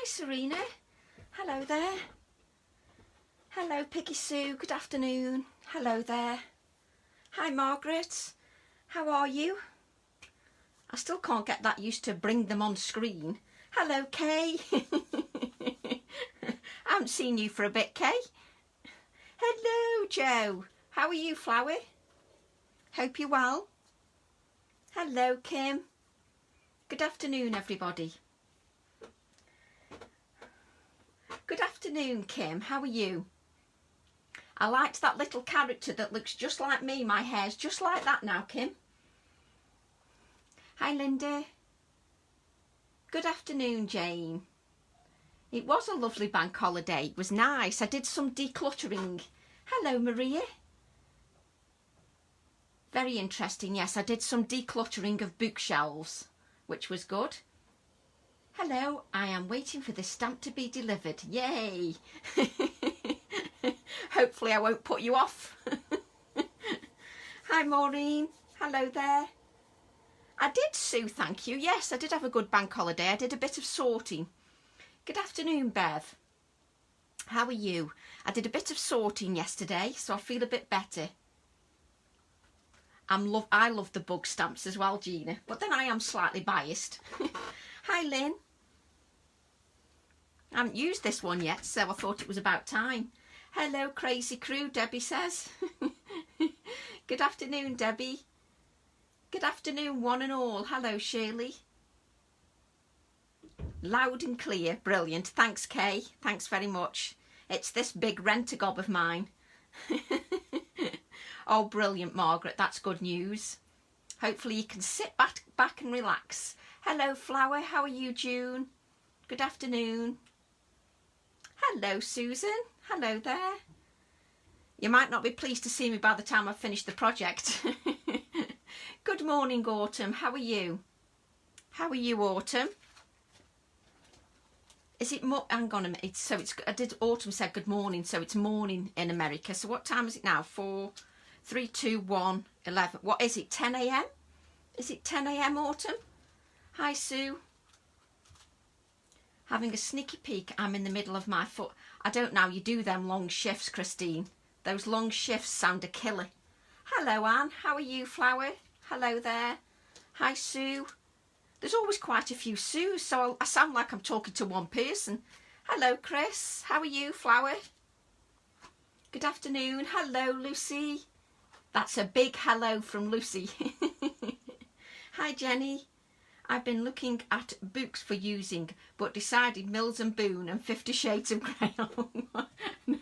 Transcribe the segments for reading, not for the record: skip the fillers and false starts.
Serena. Hello there. Hello Piggy Sue, good afternoon. Hello there. Hi Margaret, how are you? I still can't get that used to bring them on screen. Hello Kay. I haven't seen you for a bit, Kay. Hello Joe, how are you Flower? Hope you're well. Hello Kim. Good afternoon everybody. Good afternoon Kim, how are you? I liked that little character that looks just like me. My hair's just like that now, Kim. Hi Linda. Good afternoon Jane. It was a lovely bank holiday. It was nice. I did some decluttering. Hello Maria. Very interesting. Yes, I did some decluttering of bookshelves, which was good. Hello, I am waiting for this stamp to be delivered. Yay! Hopefully I won't put you off. Hi Maureen, hello there. I did, Sue, thank you. Yes, I did have a good bank holiday. I did a bit of sorting. Good afternoon, Bev. How are you? I did a bit of sorting yesterday, so I feel a bit better. I love the bug stamps as well, Gina, but then I am slightly biased. Hi Lynn. I haven't used this one yet, so I thought it was about time. Hello Crazy Crew, Debbie says. Good afternoon, Debbie. Good afternoon, one and all. Hello, Shirley. Loud and clear, brilliant. Thanks, Kay. Thanks very much. It's this big rent-a-gob of mine. Oh, brilliant, Margaret. That's good news. Hopefully you can sit back and relax. Hello, Flower. How are you, June? Good afternoon. Hello, Susan. Hello there. You might not be pleased to see me by the time I've finished the project. Good morning, Autumn. How are you? How are you, Autumn? Is it more? Hang on a minute. Autumn said good morning, so it's morning in America. So what time is it now? 4, 3, 2, 1, 11. What is it? 10 a.m. Is it 10 a.m. Autumn? Hi, Sue. Having a sneaky peek. I'm in the middle of my foot. I don't know. You do them long shifts, Christine. Those long shifts sound a killer. Hello, Anne. How are you, Flower? Hello there. Hi, Sue. There's always quite a few Sues, so I sound like I'm talking to one person. Hello, Chris. How are you, Flower? Good afternoon. Hello, Lucy. That's a big hello from Lucy. Hi, Jenny. I've been looking at books for using, but decided Mills and Boon and 50 Shades of Grey. No,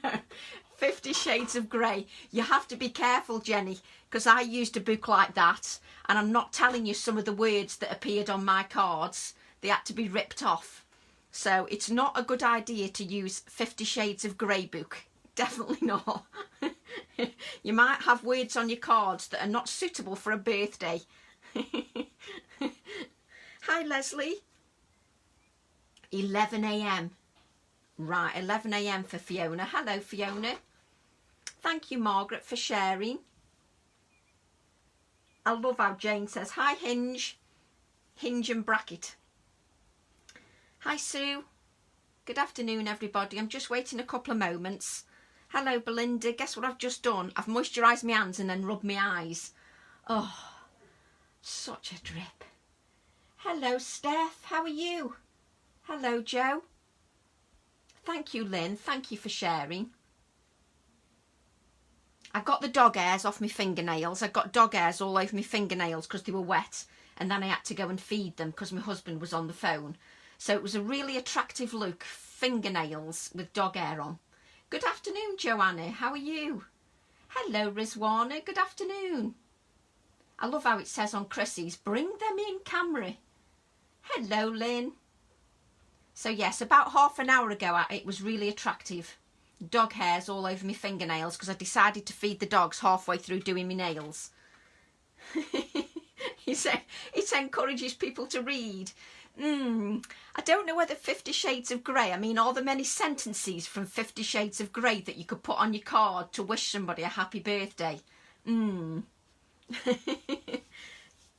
50 Shades of Grey. You have to be careful, Jenny, because I used a book like that, and I'm not telling you some of the words that appeared on my cards. They had to be ripped off. So it's not a good idea to use 50 Shades of Grey book. Definitely not. You might have words on your cards that are not suitable for a birthday. Hi, Leslie. 11 a.m. Right, 11 a.m. for Fiona. Hello, Fiona. Thank you, Margaret, for sharing. I love how Jane says, hi, Hinge. Hinge and bracket. Hi, Sue. Good afternoon, everybody. I'm just waiting a couple of moments. Hello, Belinda. Guess what I've just done? I've moisturised my hands and then rubbed my eyes. Oh, such a drip. Hello, Steph. How are you? Hello, Joe. Thank you, Lynn. Thank you for sharing. I got the dog hairs off my fingernails. I got dog hairs all over my fingernails because they were wet. And then I had to go and feed them because my husband was on the phone. So it was a really attractive look. Fingernails with dog hair on. Good afternoon, Joanna. How are you? Hello, Rizwana. Good afternoon. I love how it says on Chrissy's, bring them in camera. Hello, Lynn. So yes, about half an hour ago, it was really attractive. Dog hairs all over my fingernails because I decided to feed the dogs halfway through doing my nails. He said it encourages people to read. I don't know whether 50 Shades of Grey, I mean, are there many sentences from 50 Shades of Grey that you could put on your card to wish somebody a happy birthday? Of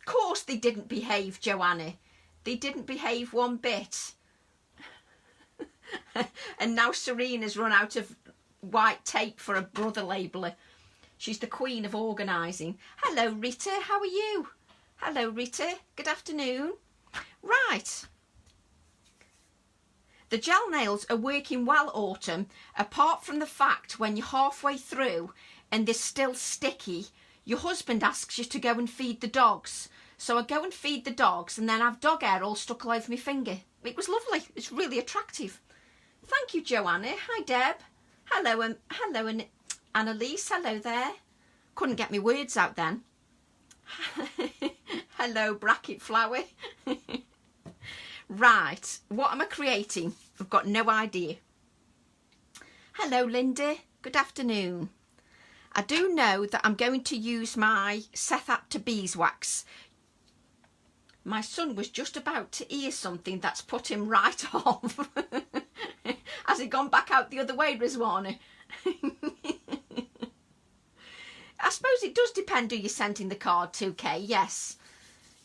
course they didn't behave, Joanna. They didn't behave one bit. And now Serena's run out of white tape for a brother labeler. She's the queen of organising. Hello, Rita. How are you? Hello, Rita. Good afternoon. Right. The gel nails are working well, Autumn, apart from the fact when you're halfway through and they're still sticky, your husband asks you to go and feed the dogs. So I go and feed the dogs and then have dog hair all stuck all over my finger. It was lovely. It's really attractive. Thank you, Joanna. Hi, Deb. Hello, and Annalise. Hello there. Couldn't get my words out then. Hello, bracket flower. Right, what am I creating? I've got no idea. Hello, Linda. Good afternoon. I do know that I'm going to use my Seth Apter Beeswax. My son was just about to hear something that's put him right off. Has he gone back out the other way, Rizwana? I suppose it does depend who you're sending the card to, Kay, yes.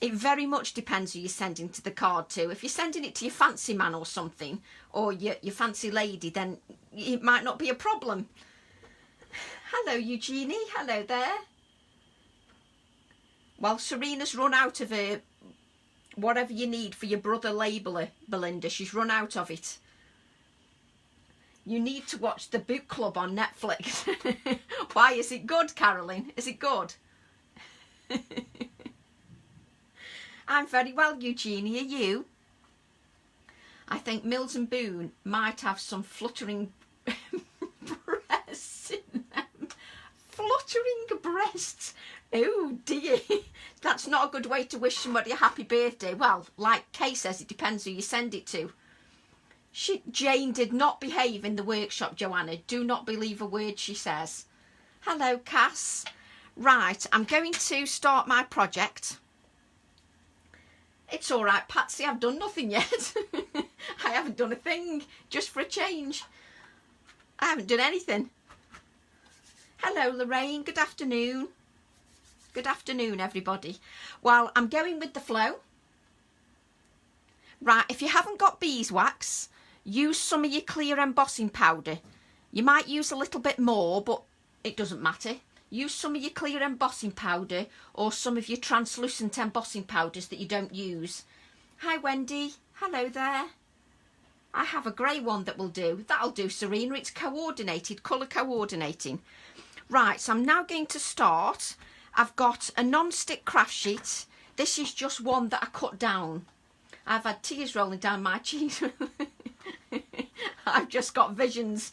It very much depends who you're sending to the card to. If you're sending it to your fancy man or something, or your fancy lady, then it might not be a problem. Hello, Eugenie. Hello there. Well, Serena's run out of her whatever you need for your brother labeler, Belinda. She's run out of it. You need to watch The Book Club on Netflix. Why, is it good, Carolyn? Is it good? I'm very well, Eugenie. Are you? I think Mills and Boone might have some fluttering breasts in them. Fluttering breasts. Oh dear. That's not a good way to wish somebody a happy birthday. Well, like Kay says, it depends who you send it to. Jane did not behave in the workshop, Joanna. Do not believe a word she says. Hello, Cass. Right, I'm going to start my project. It's all right, Patsy, I've done nothing yet. I haven't done a thing, just for a change. I haven't done anything. Hello, Lorraine. Good afternoon. Good afternoon, everybody. Well, I'm going with the flow. Right, if you haven't got beeswax, use some of your clear embossing powder. You might use a little bit more, but it doesn't matter. Use some of your clear embossing powder or some of your translucent embossing powders that you don't use. Hi, Wendy. Hello there. I have a grey one that will do. That'll do, Serena. It's coordinated, colour coordinating. Right, so I'm now going to start. I've got a non-stick craft sheet. This is just one that I cut down. I've had tears rolling down my cheeks. I've just got visions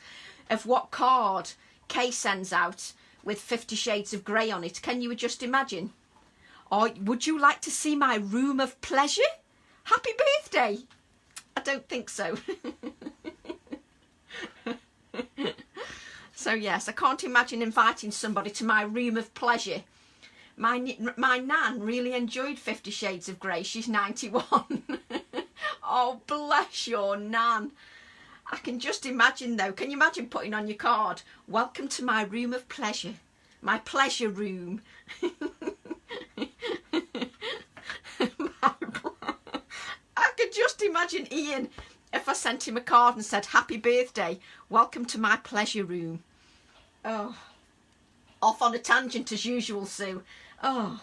of what card Kay sends out with 50 Shades of Grey on it. Can you just imagine? Or would you like to see my room of pleasure? Happy birthday! I don't think so. So yes, I can't imagine inviting somebody to my room of pleasure. My nan really enjoyed 50 Shades of Grey. She's 91. Oh, bless your nan. I can just imagine though. Can you imagine putting on your card, welcome to my room of pleasure, my pleasure room. I could just imagine Ian if I sent him a card and said, happy birthday, welcome to my pleasure room. Oh, off on a tangent as usual, Sue. Oh,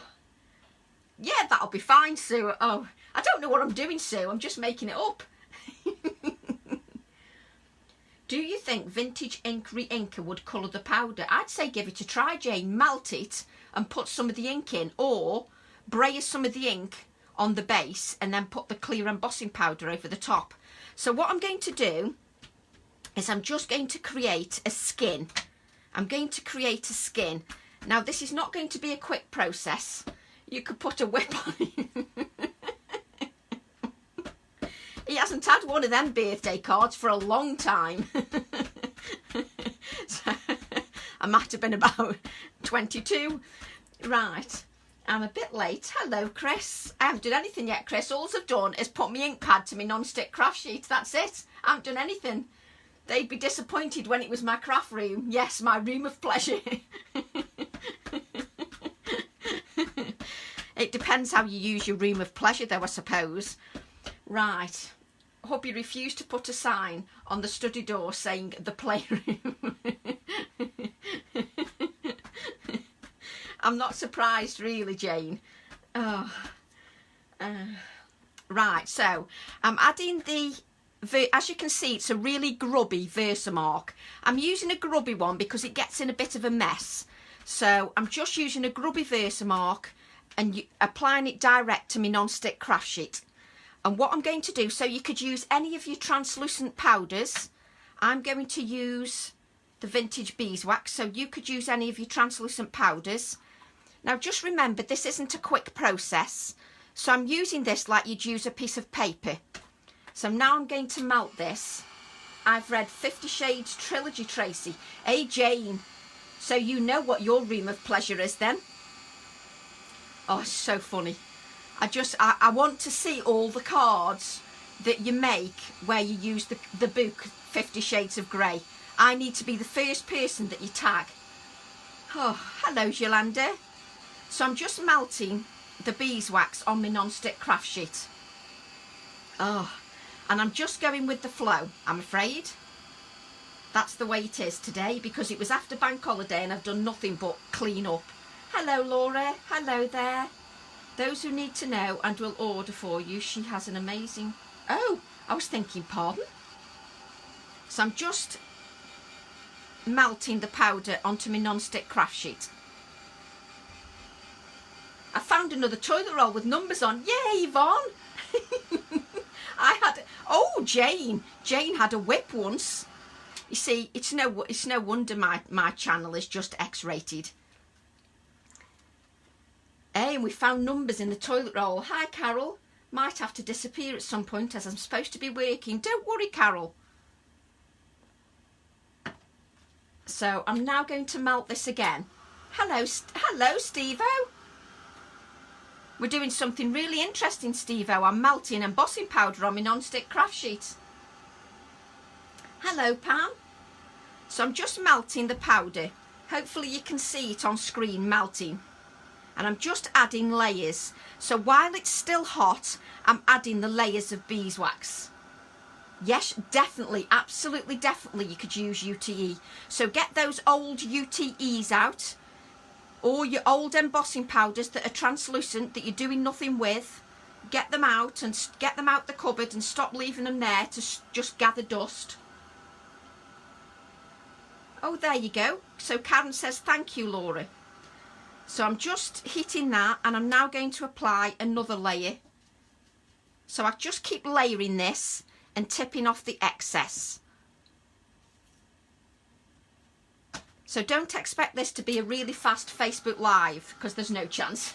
yeah, that'll be fine, Sue. Oh, I don't know what I'm doing, Sue. I'm just making it up. Do you think vintage ink re-inker would colour the powder? I'd say give it a try, Jane. Melt it and put some of the ink in, or brayer some of the ink on the base and then put the clear embossing powder over the top. So what I'm going to do is I'm just going to create a skin. I'm going to create a skin. Now this is not going to be a quick process. You could put a whip on it. He hasn't had one of them birthday cards for a long time. So, I might have been about 22. Right, I'm a bit late. Hello, Chris. I haven't done anything yet, Chris. All I've done is put my ink pad to my non-stick craft sheet. That's it. I haven't done anything. They'd be disappointed when it was my craft room. Yes, my room of pleasure. It depends how you use your room of pleasure though, I suppose. Right. hubby refused to put a sign on the study door saying the playroom. I'm not surprised really, Jane. Oh. Right, so I'm adding as you can see, it's a really grubby Versamark. I'm using a grubby one because it gets in a bit of a mess. So I'm just using a grubby Versamark and applying it direct to my non-stick craft sheet. And what I'm going to do, so you could use any of your translucent powders. I'm going to use the vintage beeswax, so you could use any of your translucent powders. Now just remember, this isn't a quick process. So I'm using this like you'd use a piece of paper. So now I'm going to melt this. I've read 50 Shades Trilogy, Tracy. Hey, Jane. So you know what your room of pleasure is then. Oh, it's so funny. I want to see all the cards that you make where you use the book 50 Shades of Grey. I need to be the first person that you tag. Oh, hello, Yolanda. So I'm just melting the beeswax on my non-stick craft sheet. Oh, and I'm just going with the flow, I'm afraid. That's the way it is today because it was after bank holiday and I've done nothing but clean up. Hello, Laura. Hello there. Those who need to know and will order for you. She has an amazing... Oh, I was thinking, pardon? So I'm just melting the powder onto my non-stick craft sheet. I found another toilet roll with numbers on. Yay, Yvonne! Oh, Jane had a whip once. You see, it's no wonder my channel is just X-rated. Hey, and we found numbers in the toilet roll. Hi, Carol. Might have to disappear at some point as I'm supposed to be working. Don't worry, Carol. So I'm now going to melt this again. Hello, Steve-O. We're doing something really interesting, Steve-O. I'm melting embossing powder on my non-stick craft sheet. Hello, Pam. So I'm just melting the powder. Hopefully you can see it on screen melting. And I'm just adding layers. So while it's still hot, I'm adding the layers of beeswax. Yes, definitely, absolutely definitely you could use UTE. So get those old UTEs out. Or your old embossing powders that are translucent that you're doing nothing with. Get them out and get them out the cupboard and stop leaving them there to just gather dust. Oh, there you go. So Karen says, thank you, Laura. So I'm just heating that and I'm now going to apply another layer. So I just keep layering this and tipping off the excess. So don't expect this to be a really fast Facebook Live because there's no chance.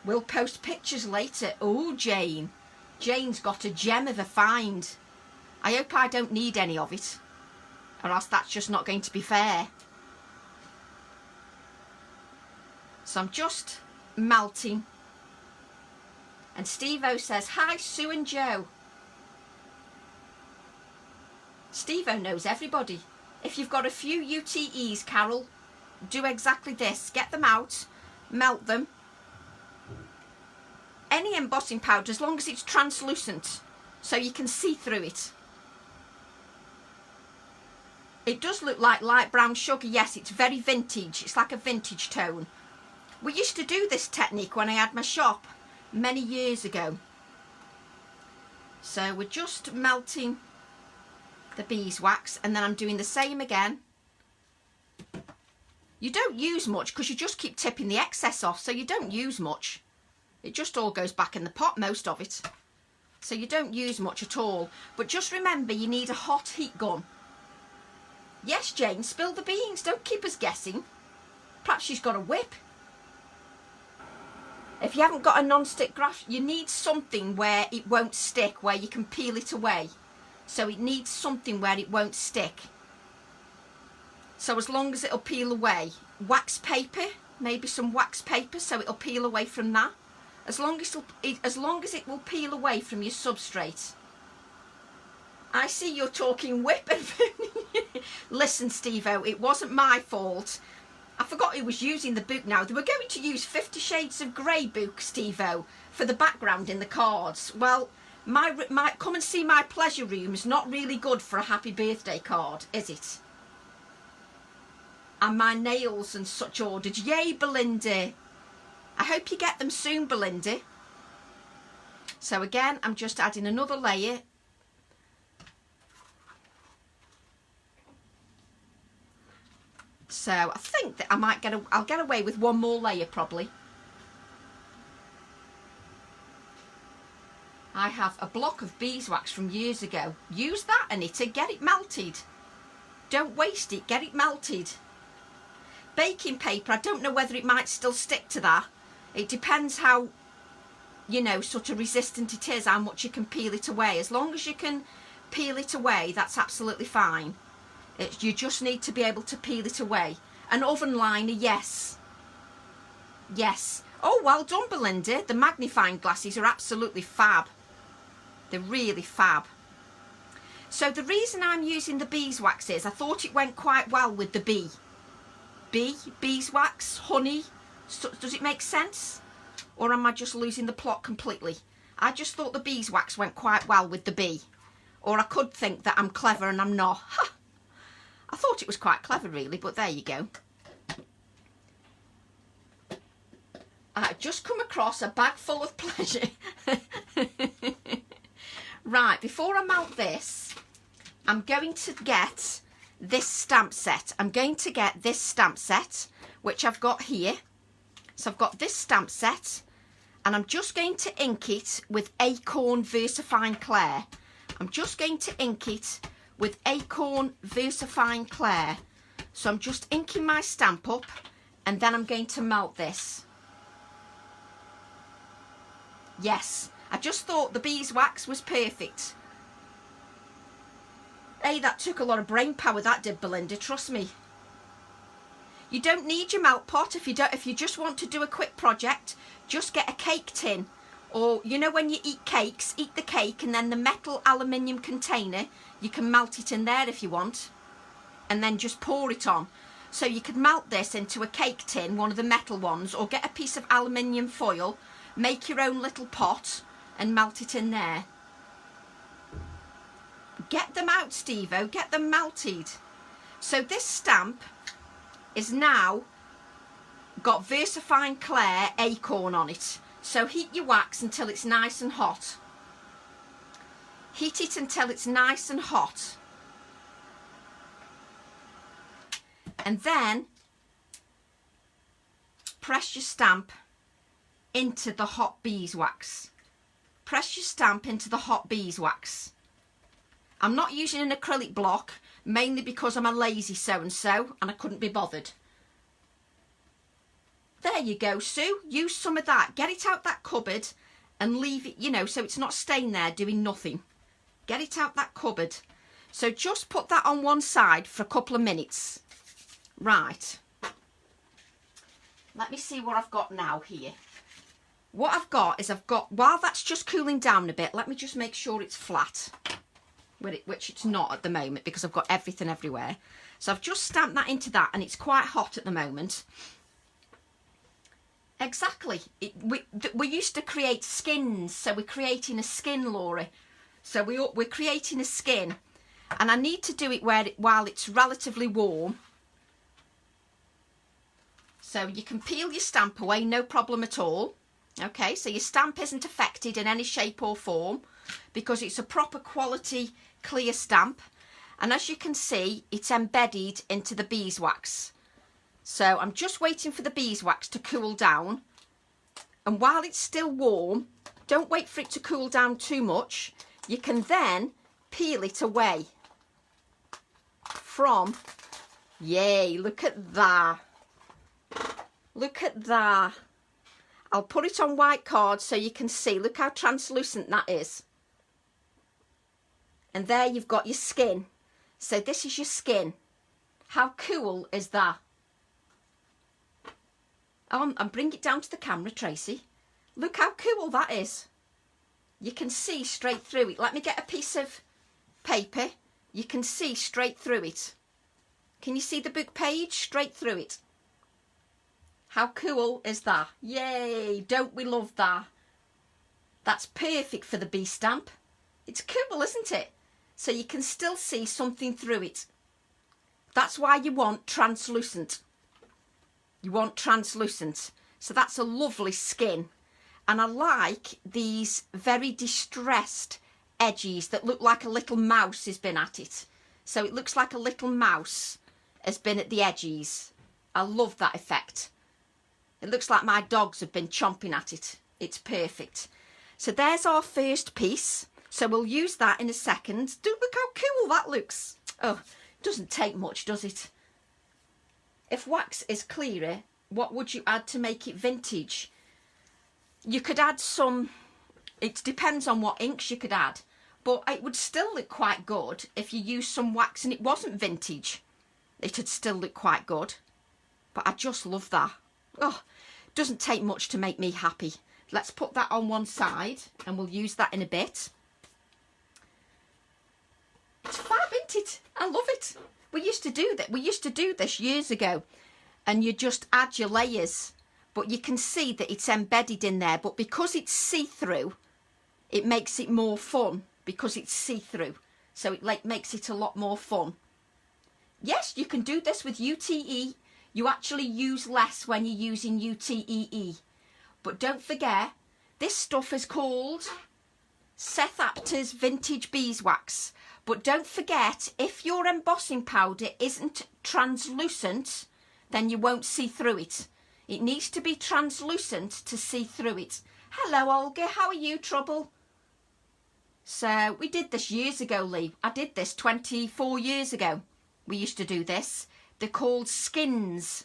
We'll post pictures later. Oh, Jane. Jane's got a gem of a find. I hope I don't need any of it, or else that's just not going to be fair. So I'm just melting. And Steve-O says, hi, Sue and Joe. Steve-O knows everybody. If you've got a few UTEs, Carol, do exactly this. Get them out, melt them. Any embossing powder, as long as it's translucent, so you can see through it. It does look like light brown sugar. Yes, it's very vintage. It's like a vintage tone. We used to do this technique when I had my shop many years ago. So we're just melting the beeswax and then I'm doing the same again. You don't use much because you just keep tipping the excess off, so you don't use much. It just all goes back in the pot, most of it. So you don't use much at all. But just remember, you need a hot heat gun. Yes, Jane, spill the beans. Don't keep us guessing. Perhaps she's got a whip. If you haven't got a non-stick graph, you need something where it won't stick, where you can peel it away. So it needs something where it won't stick. So as long as it'll peel away. Wax paper, maybe some wax paper so it'll peel away from that. As long as it will peel away from your substrate. I see you're talking whip and listen, Steve-O, it wasn't my fault. I forgot who was using the book now. They were going to use 50 Shades of Grey book, Steve-O, for the background in the cards. Well, My come and see my pleasure room is not really good for a happy birthday card, is it? And my nails and such ordered. Yay, Belinda. I hope you get them soon, Belinda. So again, I'm just adding another layer. So I think that I'll get away with one more layer probably. I have a block of beeswax from years ago. Use that, Anita, get it melted. Don't waste it, get it melted. Baking paper, I don't know whether it might still stick to that. It depends how, you know, sort of resistant it is, how much you can peel it away. As long as you can peel it away, that's absolutely fine. You just need to be able to peel it away. An oven liner, yes. Yes. Oh, well done, Belinda. The magnifying glasses are absolutely fab. They're really fab. So the reason I'm using the beeswax is I thought it went quite well with the bee. Bee, beeswax, honey. So, does it make sense? Or am I just losing the plot completely? I just thought the beeswax went quite well with the bee. Or I could think that I'm clever and I'm not. I thought it was quite clever really, but there you go. I've just come across a bag full of pleasure. Right, before I mount this, I'm going to get this stamp set. I'm going to get this stamp set, which I've got here. So I've got this stamp set, and I'm just going to ink it with Acorn VersaFine Clair. I'm just going to ink it with Acorn VersaFine Clair. So I'm just inking my stamp up, and then I'm going to melt this. Yes, I just thought the beeswax was perfect. Hey, that took a lot of brain power, that did, Belinda, trust me. You don't need your melt pot if you just want to do a quick project. Just get a cake tin, or you know when you eat cakes, eat the cake and then the metal aluminium container, you can melt it in there if you want, and then just pour it on. So you could melt this into a cake tin, one of the metal ones, or get a piece of aluminium foil, make your own little pot and melt it in there. Get them out, Steve-o, get them melted. So this stamp is now got VersaFine Clair Acorn on it. So heat your wax until it's nice and hot. Heat it until it's nice and hot. And then press your stamp into the hot beeswax. Press your stamp into the hot beeswax. I'm not using an acrylic block, mainly because I'm a lazy so-and-so and I couldn't be bothered. There you go, Sue. Use some of that. Get it out that cupboard and leave it, you know, so it's not staying there doing nothing. Get it out that cupboard. So just put that on one side for a couple of minutes. Right. Let me see what I've got now here. What I've got is while that's just cooling down a bit, let me just make sure it's flat. Which it's not at the moment because I've got everything everywhere. So I've just stamped that into that and it's quite hot at the moment. Exactly. We used to create skins, so we're creating a skin, Laura. So we're creating a skin, and I need to do it while it's relatively warm. So you can peel your stamp away, no problem at all. Okay, so your stamp isn't affected in any shape or form because it's a proper quality clear stamp, and as you can see, it's embedded into the beeswax. So I'm just waiting for the beeswax to cool down, and while it's still warm, don't wait for it to cool down too much. You can then peel it away from, yay, look at that. Look at that. I'll put it on white card so you can see. Look how translucent that is. And there you've got your skin. So this is your skin. How cool is that? And bring it down to the camera, Tracy. Look how cool that is. You can see straight through it. Let me get a piece of paper. You can see straight through it. Can you see the book page? Straight through it. How cool is that? Yay! Don't we love that? That's perfect for the bee stamp. It's cool, isn't it? So you can still see something through it. That's why you want translucent. You want translucent. So that's a lovely skin. And I like these very distressed edges that look like a little mouse has been at it. So it looks like a little mouse has been at the edges. I love that effect. It looks like my dogs have been chomping at it. It's perfect. So there's our first piece. So we'll use that in a second. Do look how cool that looks. Oh, it doesn't take much, does it? If wax is clearer, what would you add to make it vintage? You could add some, it depends on what inks you could add, but it would still look quite good if you used some wax and it wasn't vintage. It'd still look quite good. But I just love that. Oh, it doesn't take much to make me happy. Let's put that on one side and we'll use that in a bit. It's fab, isn't it? I love it. We used to do that. We used to do this years ago, and you just add your layers, but you can see that it's embedded in there. But because it's see-through, it makes it more fun because it's see-through. So it makes it a lot more fun. Yes, you can do this with UTE. You actually use less when you're using UTEE. But don't forget, this stuff is called Seth Apter's Vintage Beeswax. But don't forget, if your embossing powder isn't translucent, then you won't see through it. It needs to be translucent to see through it. Hello, Olga. How are you, Trouble? So we did this years ago, Lee. I did this 24 years ago. We used to do this. They're called skins.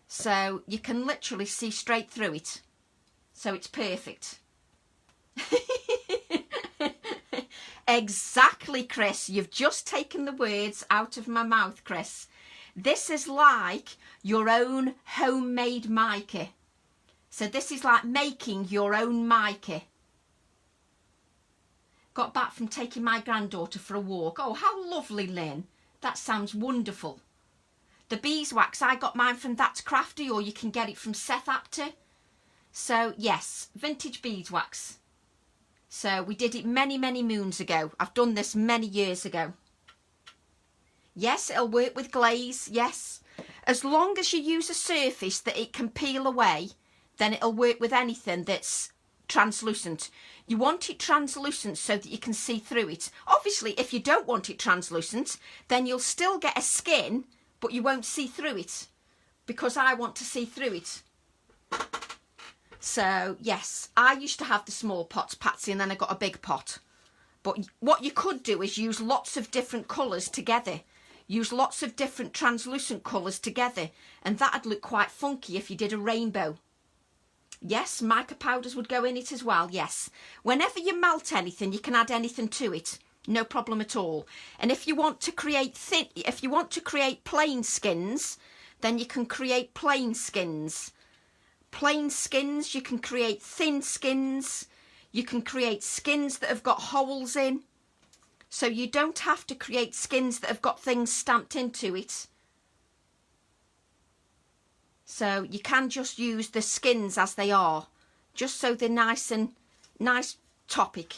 So you can literally see straight through it. So it's perfect. Exactly, Chris. You've just taken the words out of my mouth, Chris. This is like your own homemade mica. So this is like making your own mica. Got back from taking my granddaughter for a walk. Oh, how lovely, Lynn. That sounds wonderful. The beeswax, I got mine from That's Crafty, or you can get it from Seth Apter. So, yes, vintage beeswax. So, we did it many, many moons ago. I've done this many years ago. Yes, it'll work with glaze, yes. As long as you use a surface that it can peel away, then it'll work with anything that's translucent. You want it translucent so that you can see through it. Obviously, if you don't want it translucent, then you'll still get a skin, but you won't see through it, because I want to see through it. So, yes, I used to have the small pots, Patsy, and then I got a big pot. But what you could do is use lots of different colours together. Use lots of different translucent colours together, and that'd look quite funky if you did a rainbow. Yes, mica powders would go in it as well, yes. Whenever you melt anything, you can add anything to it. No problem at all. And if you want to create plain skins, then you can create plain skins. Plain skins, you can create thin skins. You can create skins that have got holes in. So you don't have to create skins that have got things stamped into it. So you can just use the skins as they are, just so they're nice topic.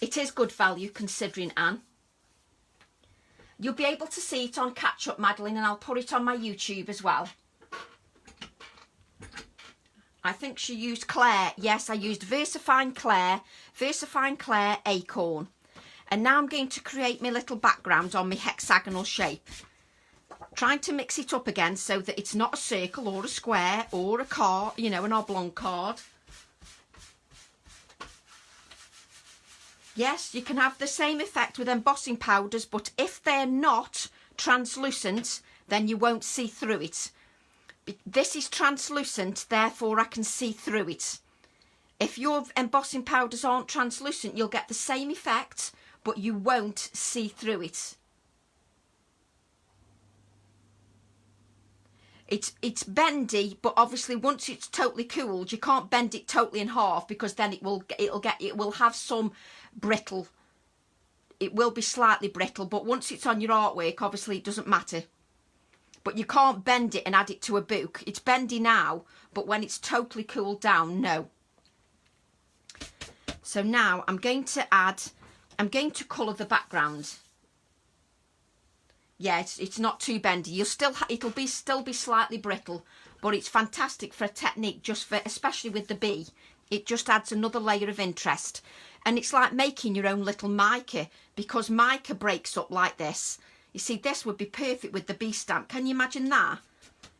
It is good value considering, Anne. You'll be able to see it on Catch Up, Madeline, and I'll put it on my YouTube as well. I think she used Claire. Yes, I used Versafine Claire Acorn. And now I'm going to create my little background on my hexagonal shape. Trying to mix it up again so that it's not a circle or a square or a card, you know, an oblong card. Yes, you can have the same effect with embossing powders, but if they're not translucent, then you won't see through it. This is translucent, therefore I can see through it. If your embossing powders aren't translucent, you'll get the same effect, but you won't see through it. It's bendy, but obviously once it's totally cooled, you can't bend it totally in half, because then it will have some brittle. It will be slightly brittle, but once it's on your artwork, obviously it doesn't matter. But you can't bend it and add it to a book. It's bendy now, but when it's totally cooled down, no. So now I'm going to colour the background. Yeah, it's not too bendy. It'll still be slightly brittle, but it's fantastic for a technique, especially with the bee. It just adds another layer of interest. And it's like making your own little mica, because mica breaks up like this. You see, this would be perfect with the bee stamp. Can you imagine that?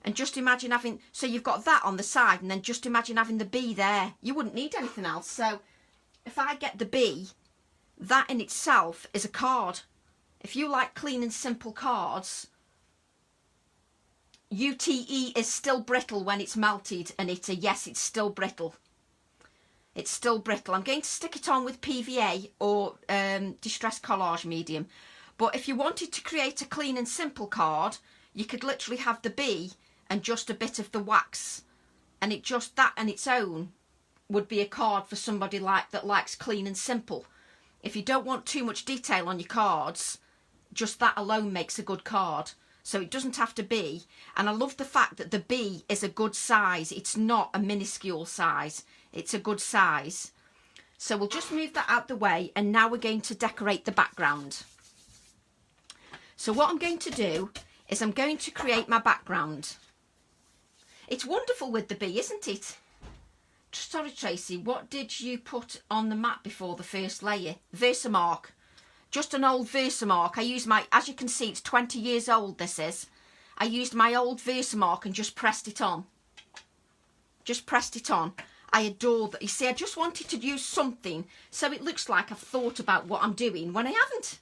And just imagine having, so you've got that on the side, and then just imagine having the bee there. You wouldn't need anything else. So if I get the bee, that in itself is a card. If you like clean and simple cards, UTE is still brittle when it's melted, and it's still brittle. It's still brittle. I'm going to stick it on with PVA or Distress Collage Medium. But if you wanted to create a clean and simple card, you could literally have the bee and just a bit of the wax. And that on its own would be a card for somebody that likes clean and simple. If you don't want too much detail on your cards, just that alone makes a good card. So it doesn't have to be. And I love the fact that the bee is a good size. It's not a minuscule size. It's a good size. So we'll just move that out the way, and now we're going to decorate the background. So what I'm going to do is I'm going to create my background. It's wonderful with the bee, isn't it? Sorry, Tracy, what did you put on the mat before the first layer? Versamark. Just an old Versamark. I use as you can see, it's 20 years old, this is. I used my old Versamark and just pressed it on. Just pressed it on. I adore that. You see, I just wanted to use something so it looks like I've thought about what I'm doing when I haven't.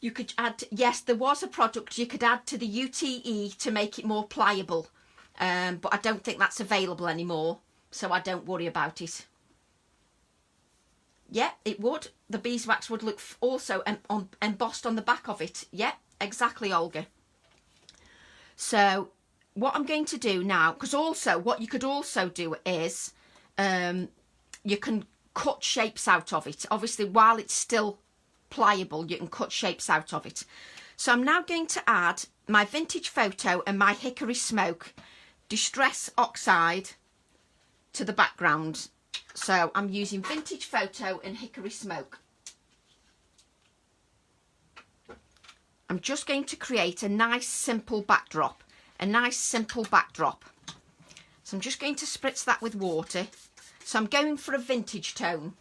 You could add, yes, there was a product you could add to the UTE to make it more pliable. But I don't think that's available anymore, so I don't worry about it. Yeah, it would. The beeswax would look also embossed on the back of it. Yeah, exactly, Olga. So what I'm going to do now, because also what you could also do is you can cut shapes out of it. Obviously, while it's still pliable, you can cut shapes out of it. So I'm now going to add my vintage photo and my hickory smoke distress oxide to the background. So I'm using vintage photo and hickory smoke. I'm just going to create a nice simple backdrop. A nice simple backdrop. So I'm just going to spritz that with water. So I'm going for a vintage tone.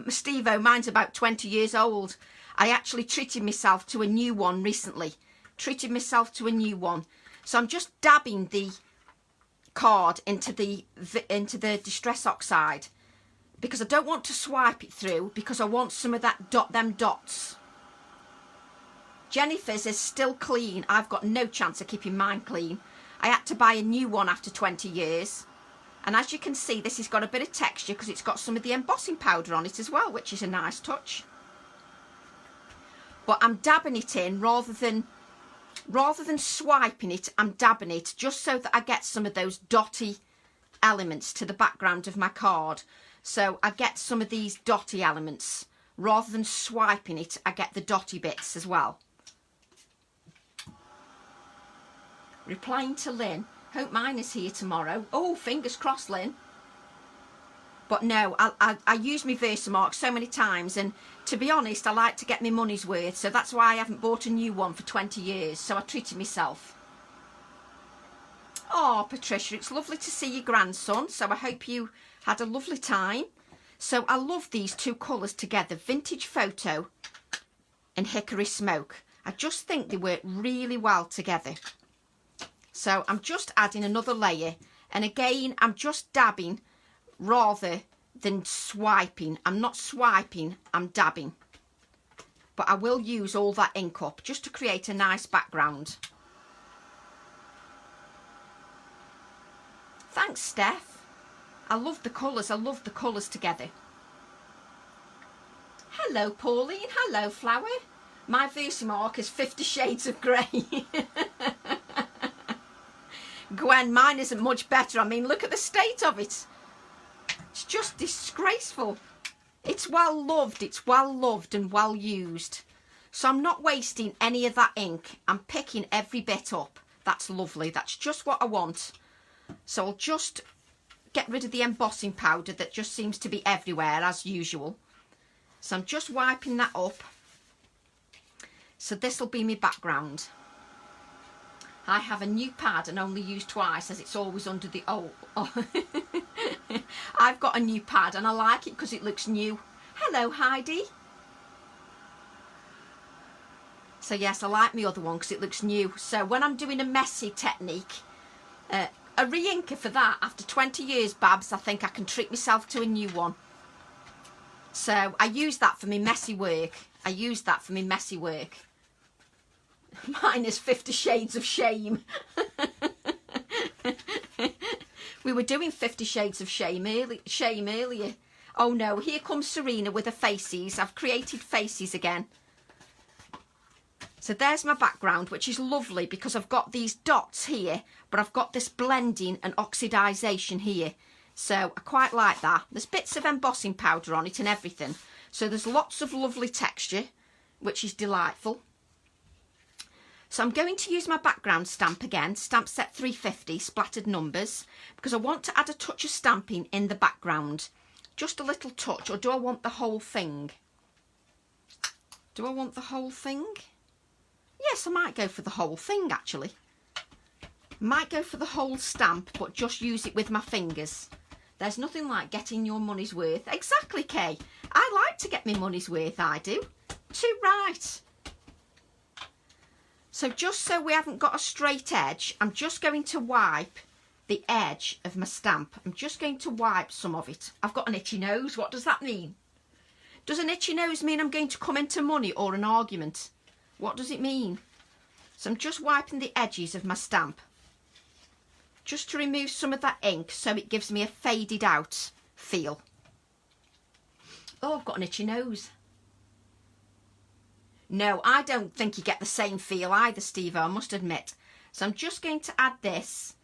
Steve-o, mine's about 20 years old. I actually treated myself to a new one recently. So I'm just dabbing the card into the distress oxide, because I don't want to swipe it through, because I want some of that them dots. Jennifer's is still clean. I've got no chance of keeping mine clean. I had to buy a new one after 20 years. And as you can see, this has got a bit of texture because it's got some of the embossing powder on it as well, which is a nice touch. But I'm dabbing it in rather than swiping it. I'm dabbing it just so that I get some of those dotty elements to the background of my card. So I get some of these dotty elements. Rather than swiping it, I get the dotty bits as well. Replying to Lynn. Hope mine is here tomorrow. Oh, fingers crossed, Lynn. But no, I use my Versamark so many times, and to be honest, I like to get my money's worth, so that's why I haven't bought a new one for 20 years, so I treated myself. Oh, Patricia, it's lovely to see your grandson, so I hope you had a lovely time. So I love these two colours together, vintage photo and hickory smoke. I just think they work really well together. So I'm just adding another layer, and again I'm just dabbing rather than swiping. I'm not swiping, I'm dabbing. But I will use all that ink up just to create a nice background. Thanks, Steph. I love the colours. I love the colours together. Hello, Pauline. Hello, Flower. My Versamark is 50 Shades of Grey. Gwen, mine isn't much better. I mean, look at the state of it. It's just disgraceful. It's well loved and well used. So I'm not wasting any of that ink. I'm picking every bit up. That's lovely. That's just what I want. So I'll just get rid of the embossing powder that just seems to be everywhere as usual. So I'm just wiping that up. So this will be my background. I have a new pad and only use twice as it's always under the old. Oh. I've got a new pad and I like it because it looks new. Hello, Heidi. So yes, I like my other one because it looks new. So when I'm doing a messy technique, a re-inker for that, after 20 years, Babs, I think I can treat myself to a new one. So I use that for my messy work. I use that for my messy work. Mine is 50 Shades of Shame. We were doing 50 Shades of Shame earlier. Oh no, here comes Serena with her faces. I've created faces again. So there's my background, which is lovely because I've got these dots here, but I've got this blending and oxidisation here. So I quite like that. There's bits of embossing powder on it and everything. So there's lots of lovely texture, which is delightful. So I'm going to use my background stamp again, stamp set 350, splattered numbers, because I want to add a touch of stamping in the background. Just a little touch, or do I want the whole thing? Do I want the whole thing? Yes, I might go for the whole thing actually. Might go for the whole stamp, but just use it with my fingers. There's nothing like getting your money's worth. Exactly, Kay. I like to get my money's worth, I do. Too right. So just so we haven't got a straight edge, I'm just going to wipe the edge of my stamp. I'm just going to wipe some of it. I've got an itchy nose. What does that mean? Does an itchy nose mean I'm going to come into money or an argument? What does it mean? So I'm just wiping the edges of my stamp, just to remove some of that ink so it gives me a faded out feel. Oh, I've got an itchy nose. No, I don't think you get the same feel either, Steve, I must admit. So I'm just going to add this.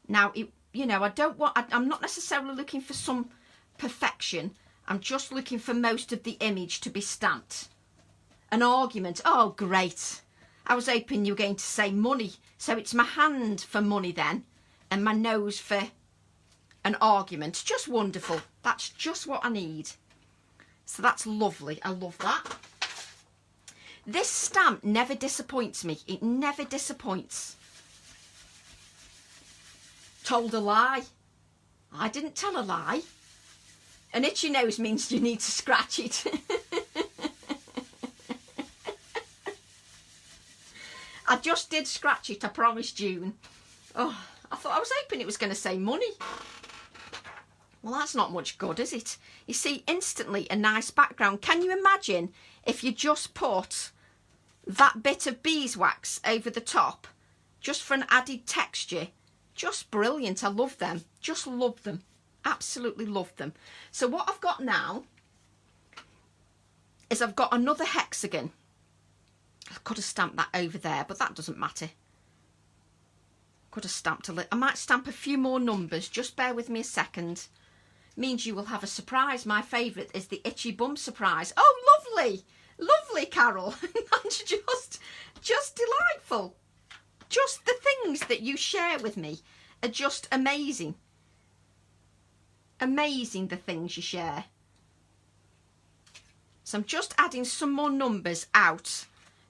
Now, you know, I'm not necessarily looking for some perfection. I'm just looking for most of the image to be stamped. An argument. Oh, great. I was hoping you were going to say money. So it's my hand for money then, and my nose for an argument. Just wonderful. That's just what I need. So that's lovely. I love that. This stamp never disappoints me. It never disappoints. Told a lie. I didn't tell a lie. An itchy nose means you need to scratch it. I just did scratch it, I promised June. Oh, I was hoping it was going to say money. Well, that's not much good, is it? You see, instantly a nice background. Can you imagine if you just put that bit of beeswax over the top, just for an added texture? Just brilliant. I love them. Just love them. Absolutely love them. So what I've got now is I've got another hexagon. I could have stamped that over there, but that doesn't matter. Could have stamped a little. I might stamp a few more numbers. Just bear with me a second. Means you will have a surprise. My favourite is the itchy bum surprise. Oh, lovely. Lovely, Carol. That's just delightful. Just the things that you share with me are just amazing. Amazing, the things you share. So I'm just adding some more numbers out,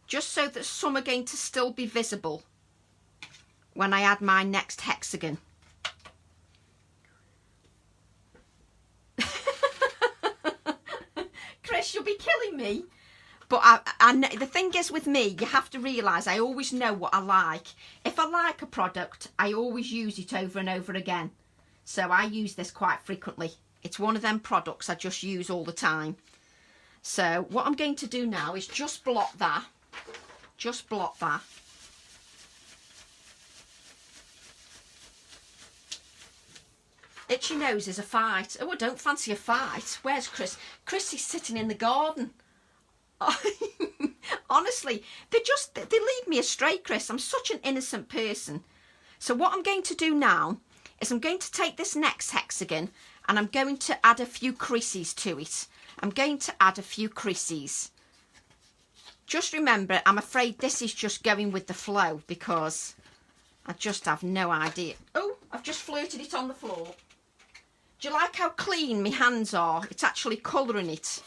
just so that some are going to still be visible when I add my next hexagon. Chris, you'll be killing me. But the thing is with me, you have to realise I always know what I like. If I like a product, I always use it over and over again. So I use this quite frequently. It's one of them products I just use all the time. So what I'm going to do now is just blot that. Just blot that. Itchy nose is a fight. Oh, I don't fancy a fight. Where's Chris? Chris is sitting in the garden. Honestly, they lead me astray, Chris. I'm such an innocent person. So what I'm going to do now is I'm going to take this next hexagon and I'm going to add a few creases to it. I'm going to add a few creases. Just remember, I'm afraid this is just going with the flow because I just have no idea. Oh, I've just flirted it on the floor. Do you like how clean my hands are? It's actually colouring it.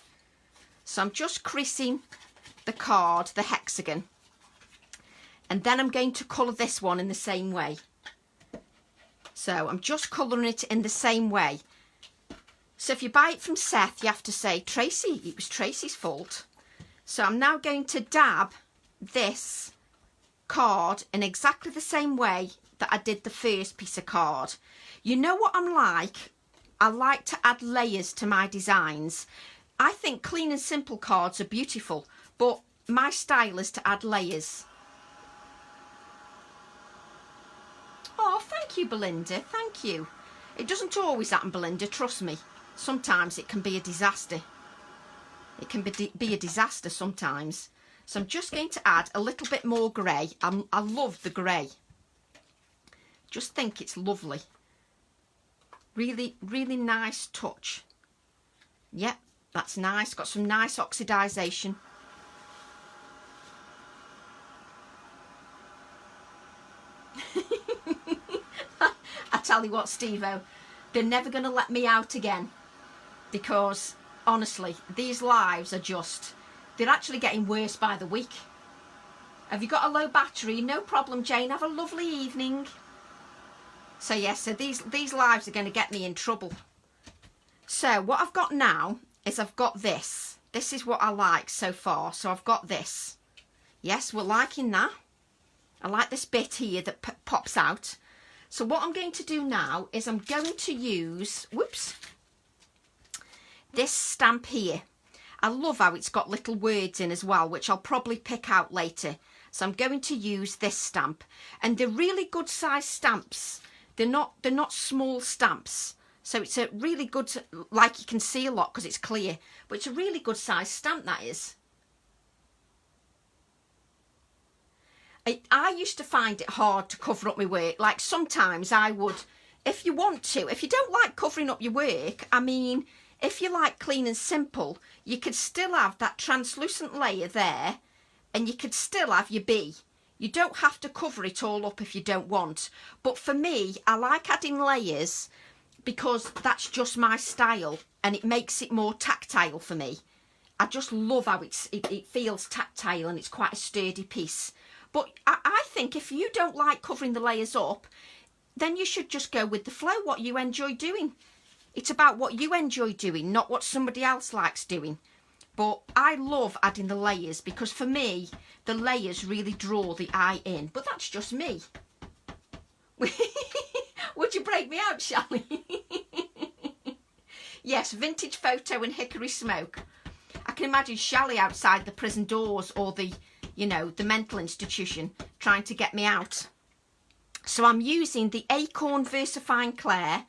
So I'm just creasing the card, the hexagon. And then I'm going to colour this one in the same way. So I'm just colouring it in the same way. So if you buy it from Seth, you have to say, Tracy, it was Tracy's fault. So I'm now going to dab this card in exactly the same way that I did the first piece of card. You know what I'm like? I like to add layers to my designs. I think clean and simple cards are beautiful, but my style is to add layers. Oh, thank you, Belinda. Thank you. It doesn't always happen, Belinda, trust me. Sometimes it can be a disaster. It can be a disaster sometimes. So I'm just going to add a little bit more grey. I love the grey. Just think it's lovely. Really, really nice touch. Yep, that's nice. Got some nice oxidisation. I tell you what, Steve-O, they're never going to let me out again, because honestly, these lives are just, they're actually getting worse by the week. Have you got a low battery? No problem, Jane. Have a lovely evening. So yes, so these lives are going to get me in trouble. So what I've got now is I've got this. This is what I like so far. So I've got this. Yes, we're liking that. I like this bit here that pops out. So what I'm going to do now is I'm going to use, whoops, this stamp here. I love how it's got little words in as well, which I'll probably pick out later. So I'm going to use this stamp. And they're really good size stamps. They're not small stamps. So it's a really good, like you can see a lot because it's clear, but it's a really good size stamp, that is. I used to find it hard to cover up my work. Like sometimes I would, if you want to, if you don't like covering up your work, I mean, if you like clean and simple, you could still have that translucent layer there and you could still have your bee. You don't have to cover it all up if you don't want. But for me, I like adding layers because that's just my style and it makes it more tactile for me. I just love how it feels tactile and it's quite a sturdy piece. But I think if you don't like covering the layers up, then you should just go with the flow, what you enjoy doing. It's about what you enjoy doing, not what somebody else likes doing. But I love adding the layers because for me, the layers really draw the eye in. But that's just me. Would you break me out, Shally? Yes, vintage photo and hickory smoke. I can imagine Shally outside the prison doors or the, you know, the mental institution trying to get me out. So I'm using the Acorn VersaFine Clair.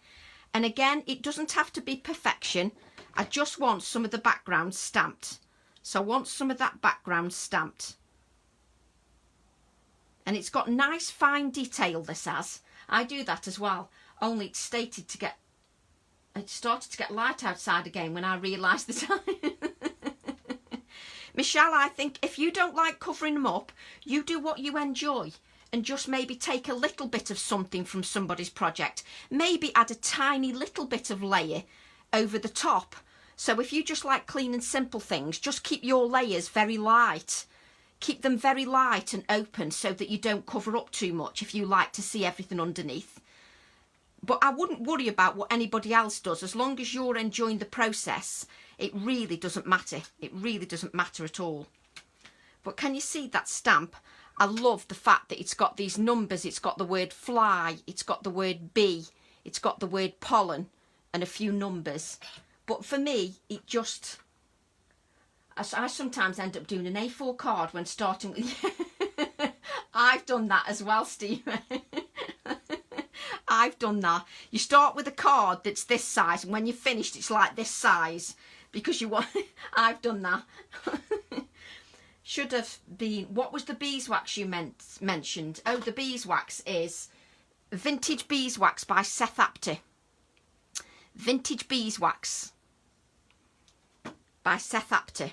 And again, it doesn't have to be perfection. I just want some of the background stamped. So I want some of that background stamped. And it's got nice fine detail, this has. I do that as well. Only it started to get light outside again when I realised the time. Michelle, I think if you don't like covering them up, you do what you enjoy and just maybe take a little bit of something from somebody's project. Maybe add a tiny little bit of layer over the top. So if you just like clean and simple things, just keep your layers very light. Keep them very light and open so that you don't cover up too much if you like to see everything underneath. But I wouldn't worry about what anybody else does. As long as you're enjoying the process, it really doesn't matter. It really doesn't matter at all. But can you see that stamp? I love the fact that it's got these numbers. It's got the word fly. It's got the word bee. It's got the word pollen and a few numbers. But for me, it just... I sometimes end up doing an A4 card when starting with... I've done that as well, Steve. I've done that. You start with a card that's this size, and when you're finished, it's like this size. Because you want... I've done that. Should have been... What was the beeswax you mentioned? Oh, the beeswax is Vintage Beeswax by Seth Apter. Vintage Beeswax by Seth Apter.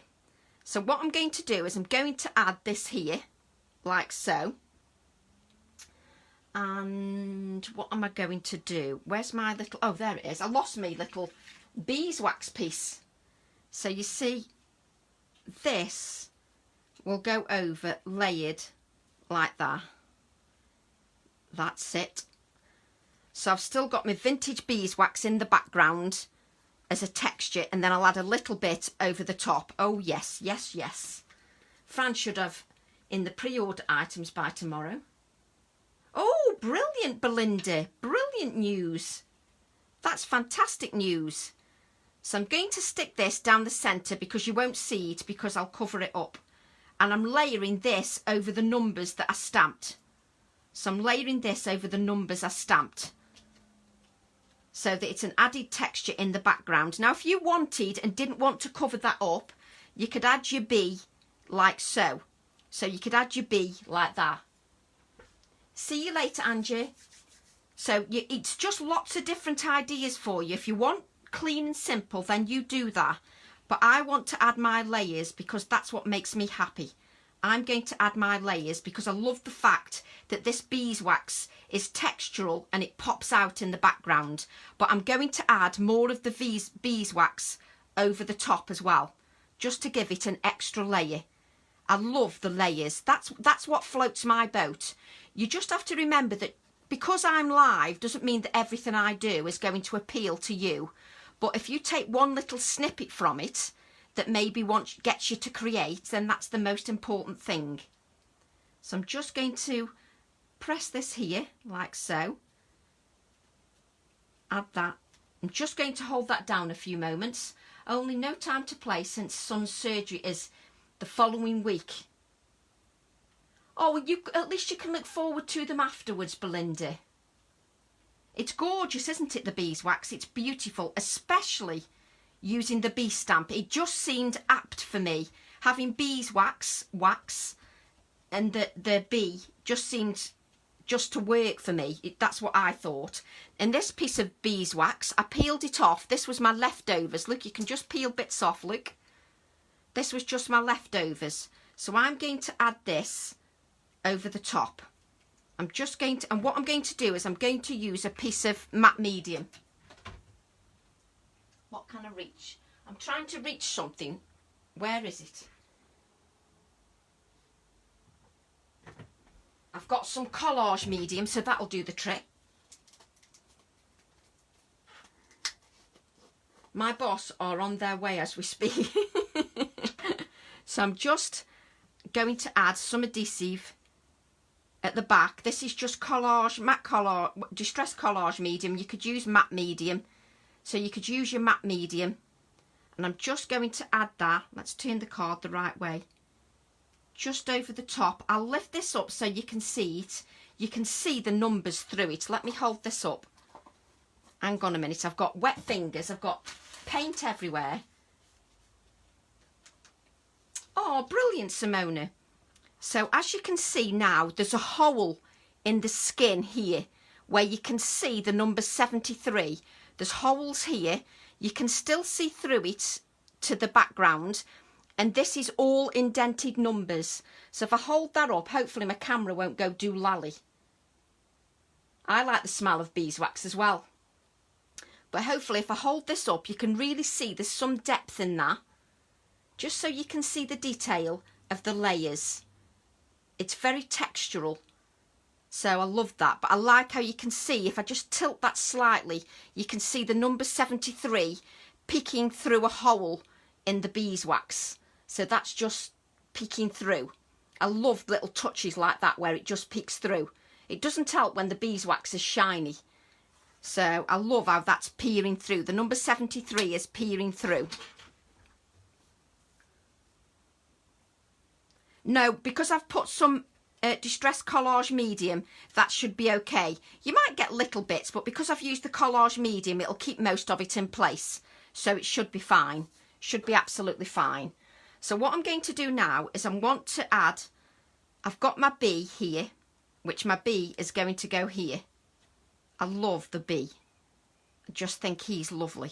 So what I'm going to do is I'm going to add this here, like so. And what am I going to do? Where's my little, oh, there it is. I lost my little beeswax piece. So you see, this will go over layered like that. That's it. So I've still got my vintage beeswax in the background as a texture, and then I'll add a little bit over the top. Oh yes, yes, yes. Fran should have in the pre-order items by tomorrow. Oh, brilliant, Belinda. Brilliant news. That's fantastic news. So I'm going to stick this down the centre because you won't see it because I'll cover it up. And I'm layering this over the numbers that I stamped. So I'm layering this over the numbers I stamped, so that it's an added texture in the background. Now, if you wanted and didn't want to cover that up, you could add your bee like so. So you could add your bee like that. See you later, Angie. So it's just lots of different ideas for you. If you want clean and simple, then you do that. But I want to add my layers because that's what makes me happy. I'm going to add my layers because I love the fact that this beeswax is textural and it pops out in the background. But I'm going to add more of the beeswax over the top as well, just to give it an extra layer. I love the layers. That's what floats my boat. You just have to remember that because I'm live doesn't mean that everything I do is going to appeal to you. But if you take one little snippet from it that maybe gets you to create, then that's the most important thing. So I'm just going to press this here like so. Add that. I'm just going to hold that down a few moments. Only no time to play since son's surgery is the following week. Oh, well, at least you can look forward to them afterwards, Belinda. It's gorgeous, isn't it, the beeswax? It's beautiful, especially using the bee stamp. It just seemed apt for me. Having beeswax, wax, and the bee just seemed just to work for me. That's what I thought. And this piece of beeswax, I peeled it off. This was my leftovers. Look, you can just peel bits off, look. This was just my leftovers. So I'm going to add this over the top. I'm just going to, and what I'm going to do is I'm going to use a piece of matte medium. What can I reach? I'm trying to reach something. Where is it? I've got some collage medium, so that'll do the trick. My boss are on their way as we speak. So I'm just going to add some adhesive at the back. This is just collage, matte collage, distress collage medium. You could use matte medium. So you could use your matte medium. And I'm just going to add that. Let's turn the card the right way. Just over the top. I'll lift this up so you can see it. You can see the numbers through it. Let me hold this up. Hang on a minute. I've got wet fingers. I've got paint everywhere. Oh, brilliant, Simona. So as you can see now, there's a hole in the skin here where you can see the number 73. There's holes here. You can still see through it to the background. And this is all indented numbers. So if I hold that up, hopefully my camera won't go doolally. I like the smell of beeswax as well. But hopefully if I hold this up, you can really see there's some depth in that. Just so you can see the detail of the layers. It's very textural. So I love that. But I like how you can see, if I just tilt that slightly, you can see the number 73 peeking through a hole in the beeswax. So that's just peeking through. I love little touches like that where it just peeks through. It doesn't help when the beeswax is shiny. So I love how that's peering through. The number 73 is peering through. No, because I've put some distress collage medium, that should be okay. You might get little bits, but because I've used the collage medium, it'll keep most of it in place. So it should be fine. Should be absolutely fine. So what I'm going to do now is I want to add, I've got my bee here, which my bee is going to go here. I love the bee. I just think he's lovely.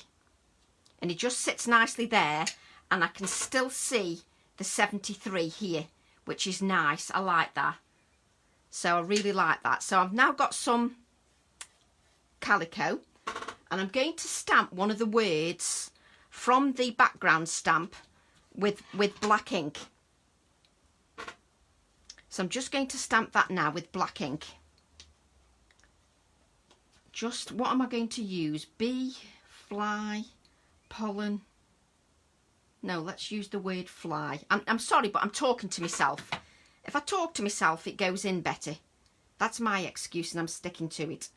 And he just sits nicely there, and I can still see the 73 here, which is nice. I like that. So I really like that. So I've now got some calico, and I'm going to stamp one of the words from the background stamp with black ink. So I'm just going to stamp that now with black ink. Just, what am I going to use? Bee, fly, pollen. No, let's use the word fly. I'm sorry, but I'm talking to myself. If I talk to myself, it goes in better. That's my excuse, and I'm sticking to it.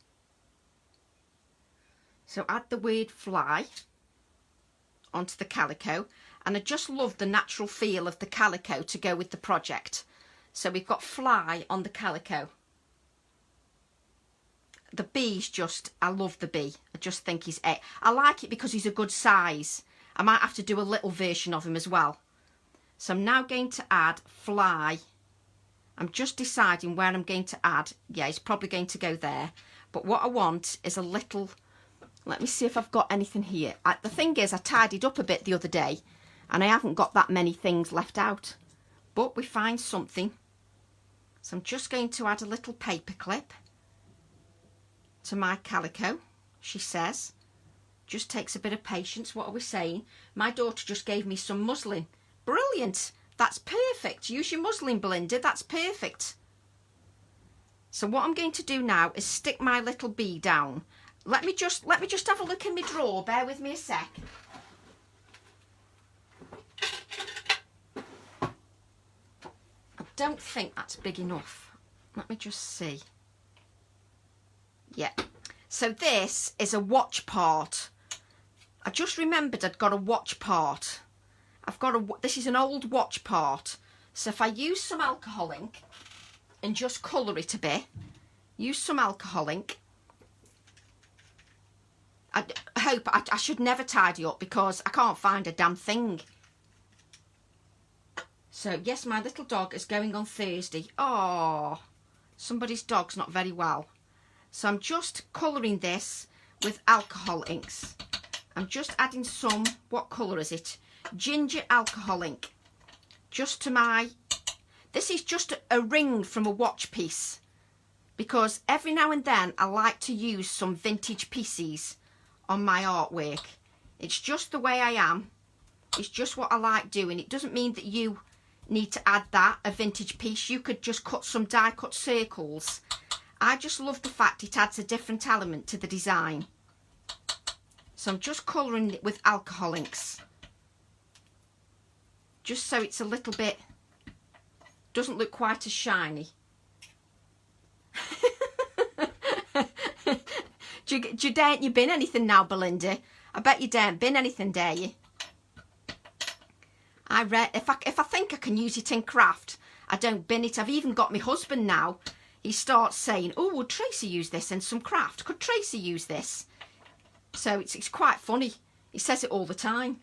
So add the word fly onto the calico, and I just love the natural feel of the calico to go with the project. So we've got fly on the calico. The bee's just, I love the bee. I just think I like it because he's a good size. I might have to do a little version of him as well. So I'm now going to add fly. I'm just deciding where I'm going to add. Yeah, he's probably going to go there. But what I want is a little, let me see if I've got anything here. The thing is, I tidied up a bit the other day, and I haven't got that many things left out. But we find something. So I'm just going to add a little paper clip to my calico, she says. Just takes a bit of patience. What are we saying? My daughter just gave me some muslin. Brilliant. That's perfect. Use your muslin, Belinda. That's perfect. So what I'm going to do now is stick my little bee down. Let me just have a look in my drawer. Bear with me a sec. I don't think that's big enough. Let me just see. Yeah. So this is a watch part. I just remembered I'd got a watch part. This is an old watch part. So if I use some alcohol ink and just colour it a bit, use some alcohol ink. I hope, I should never tidy up because I can't find a damn thing. So yes, my little dog is going on Thursday. Oh, somebody's dog's not very well. So I'm just colouring this with alcohol inks. I'm just adding some, what colour is it? Ginger alcohol ink. Just to my, this is just a ring from a watch piece. Because every now and then I like to use some vintage pieces on my artwork. It's just the way I am. It's just what I like doing. It doesn't mean that you need to add that, a vintage piece. You could just cut some die cut circles. I just love the fact it adds a different element to the design. So I'm just colouring it with alcohol inks. Just so it's a little bit, doesn't look quite as shiny. Daren't you bin anything now, Belinda? I bet you daren't bin anything, dare you? If I think I can use it in craft, I don't bin it. I've even got my husband now. He starts saying, oh, would Tracy use this in some craft? Could Tracy use this? So it's quite funny. He says it all the time.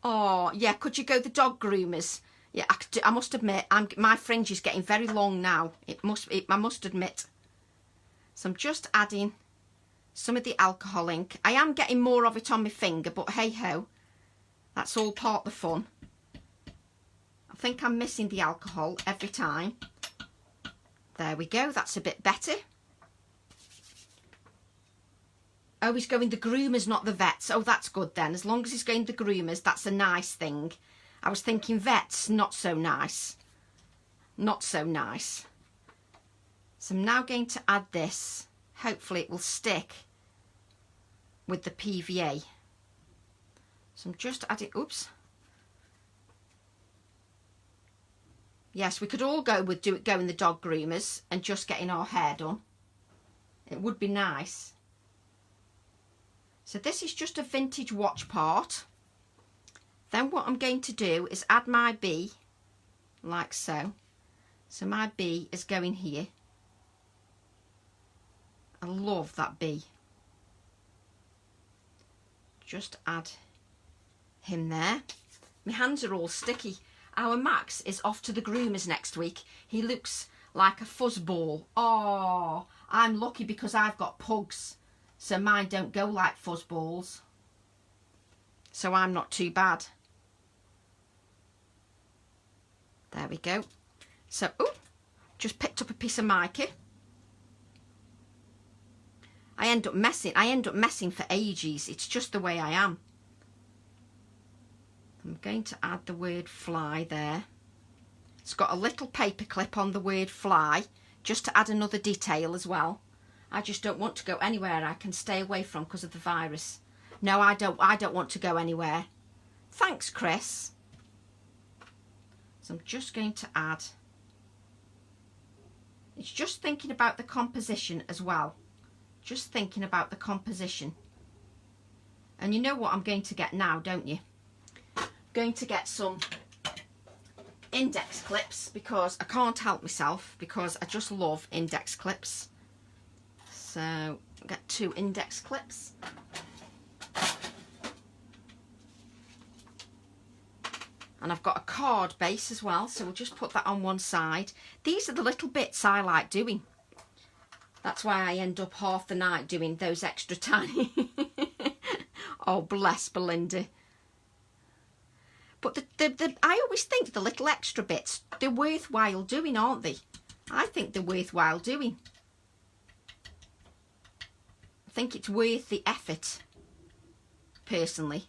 Oh, yeah, could you go the dog groomers? Yeah, I must admit, my fringe is getting very long now. I must admit. So I'm just adding some of the alcohol ink. I am getting more of it on my finger, but hey-ho. That's all part of the fun. I think I'm missing the alcohol every time. There we go, that's a bit better. Oh, he's going the groomers, not the vets. Oh, that's good then. As long as he's going the groomers, that's a nice thing. I was thinking vets, not so nice. Not so nice. So I'm now going to add this. Hopefully it will stick with the PVA. So I'm just adding, oops. Yes, we could all go with going the dog groomers and just getting our hair done. It would be nice. So this is just a vintage watch part. Then what I'm going to do is add my bee, like so. So my bee is going here. I love that bee. Just add him there. My hands are all sticky. Our Max is off to the groomers next week. He looks like a fuzzball. Oh, I'm lucky because I've got pugs. So mine don't go like fuzzballs. So I'm not too bad. There we go. So, oh, just picked up a piece of mica. I end up messing for ages. It's just the way I am. I'm going to add the word fly there. It's got a little paper clip on the word fly, just to add another detail as well. I just don't want to go anywhere I can stay away from because of the virus. No, I don't want to go anywhere. Thanks, Chris. So I'm just going to add. It's just thinking about the composition as well. Just thinking about the composition. And you know what I'm going to get now, don't you? I'm going to get some index clips because I can't help myself, because I just love index clips. So I'll get 2 index clips. And I've got a card base as well, so we'll just put that on one side. These are the little bits I like doing. That's why I end up half the night doing those extra tiny. Oh, bless Belinda. But I always think the little extra bits, they're worthwhile doing, aren't they? I think they're worthwhile doing. I think it's worth the effort, personally.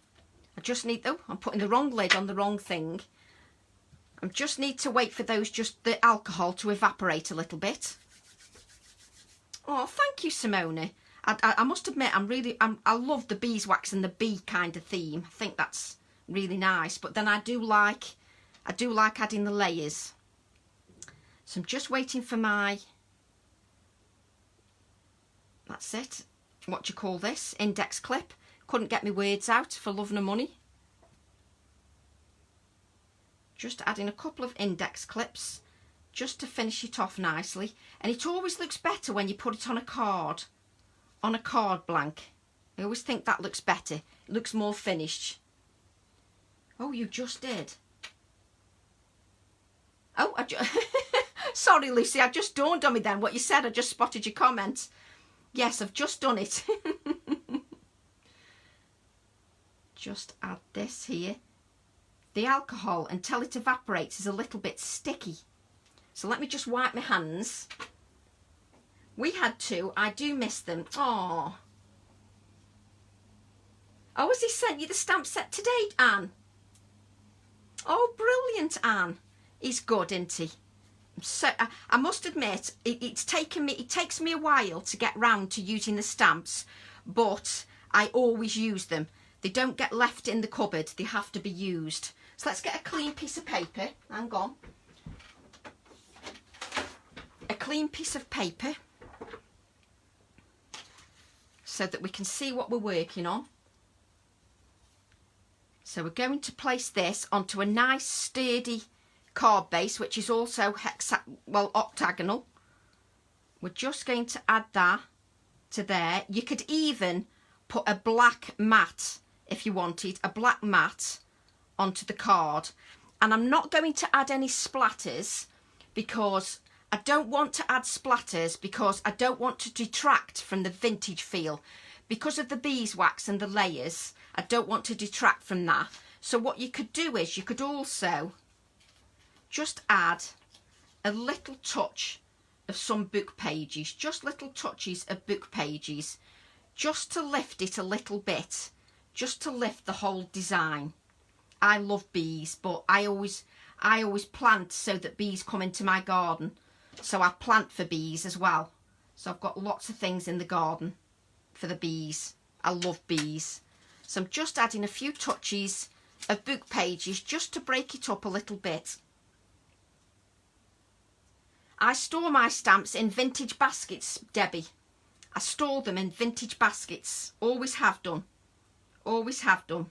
I just need, oh, I'm putting the wrong lid on the wrong thing. I just need to wait for those, just the alcohol to evaporate a little bit. Oh, thank you, Simona. I must admit, I love the beeswax and the bee kind of theme. I think that's really nice. But then I do like adding the layers. So I'm just waiting for my, that's it. What do you call this? Index clip. Couldn't get my words out for love nor money. Just adding a couple of index clips just to finish it off nicely. And it always looks better when you put it on a card blank. I always think that looks better. It looks more finished. Oh, you just did. Oh, sorry, Lucy, I just dawned on me then what you said. I just spotted your comment. Yes, I've just done it. Just add this here. The alcohol, until it evaporates, is a little bit sticky. So let me just wipe my hands. We had 2. I do miss them. Oh, has he sent you the stamp set today, Anne? Oh, brilliant, Anne. He's good, isn't he? So I must admit, it takes me a while to get round to using the stamps, but I always use them. They don't get left in the cupboard. They have to be used. So let's get a clean piece of paper. Hang on. A clean piece of paper so that we can see what we're working on. So we're going to place this onto a nice sturdy card base, which is also octagonal. We're just going to add that to there. You could even put a black mat, if you wanted, a black mat onto the card. And I'm not going to add any splatters because I don't want to add splatters because I don't want to detract from the vintage feel. Because of the beeswax and the layers, I don't want to detract from that. So what you could do is you could also just add a little touch of some book pages, just little touches of book pages, just to lift it a little bit, just to lift the whole design. I love bees, but I always plant so that bees come into my garden. So I plant for bees as well. So I've got lots of things in the garden for the bees. I love bees. So I'm just adding a few touches of book pages just to break it up a little bit. I store my stamps in vintage baskets, Debbie. I store them in vintage baskets. Always have done. Always have done.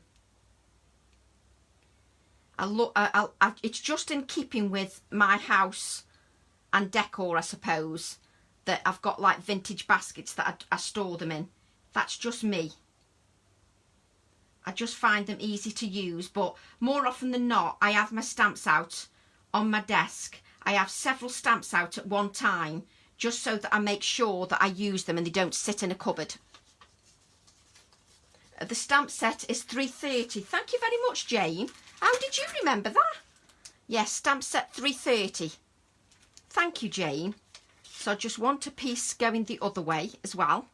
It's just in keeping with my house and decor, I suppose, that I've got like vintage baskets that I store them in. That's just me. I just find them easy to use, but more often than not, I have my stamps out on my desk. I have several stamps out at one time, just so that I make sure that I use them and they don't sit in a cupboard. The stamp set is £3.30. Thank you very much, Jane. How did you remember that? Yes, stamp set £3.30. Thank you, Jane. So I just want a piece going the other way as well.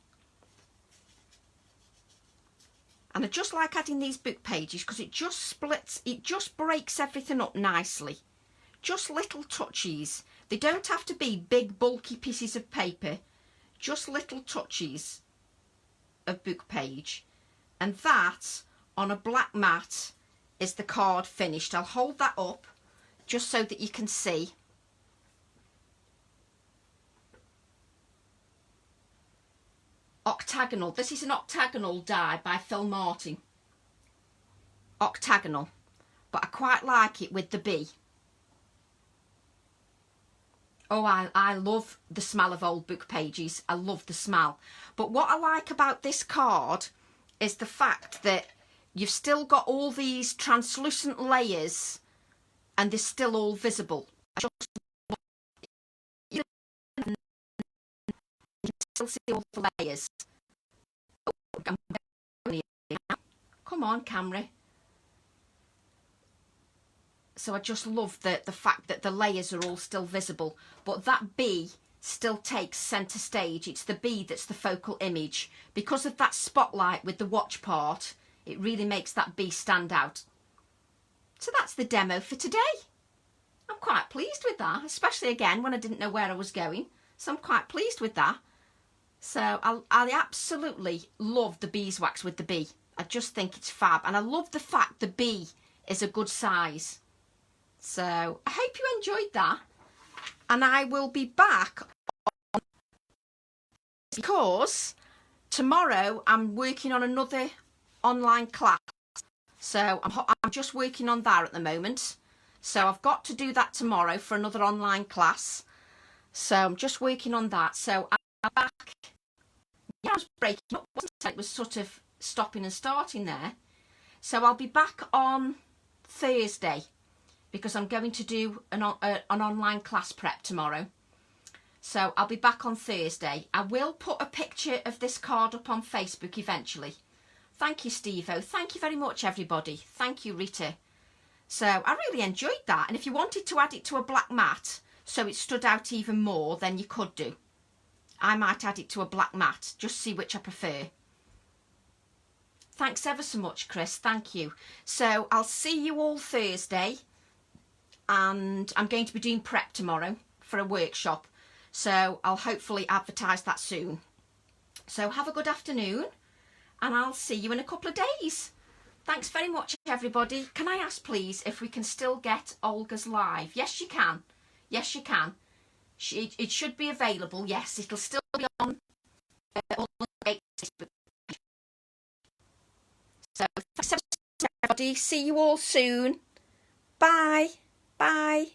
And I just like adding these book pages because it just splits, it just breaks everything up nicely. Just little touches. They don't have to be big bulky pieces of paper. Just little touches of book page. And that, on a black mat, is the card finished. I'll hold that up just so that you can see. Octagonal. This is an octagonal die by Phil Martin. Octagonal. But I quite like it with the bee. Oh, I love the smell of old book pages. I love the smell. But what I like about this card is the fact that you've still got all these translucent layers and they're still all visible. You can still see all the layers. Come on, camera. So I just love the fact that the layers are all still visible, but that bee still takes centre stage. It's the bee that's the focal image. Because of that spotlight with the watch part, it really makes that bee stand out. So that's the demo for today. I'm quite pleased with that, especially again when I didn't know where I was going. So I'm quite pleased with that. So I absolutely love the beeswax with the bee. I just think it's fab. And I love the fact the bee is a good size. So I hope you enjoyed that, and I will be back on, because tomorrow I'm working on another online class. So I'm just working on that at the moment. So I've got to do that tomorrow for another online class. So I'm just working on that. So I'm back. Yeah, I was breaking up, wasn't it? It was sort of stopping and starting there. So I'll be back on Thursday, because I'm going to do an online class prep tomorrow. So I'll be back on Thursday. I will put a picture of this card up on Facebook eventually. Thank you, Steve-O. Thank you very much, everybody. Thank you, Rita. So I really enjoyed that. And if you wanted to add it to a black mat so it stood out even more, then you could do. I might add it to a black mat, just see which I prefer. Thanks ever so much, Chris. Thank you. So I'll see you all Thursday. And I'm going to be doing prep tomorrow for a workshop. So I'll hopefully advertise that soon. So have a good afternoon, and I'll see you in a couple of days. Thanks very much, everybody. Can I ask, please, if we can still get Olga's live? Yes, you can. Yes, you can. It should be available. Yes, it'll still be on Olga's Facebook. So thanks everybody. See you all soon. Bye. Bye.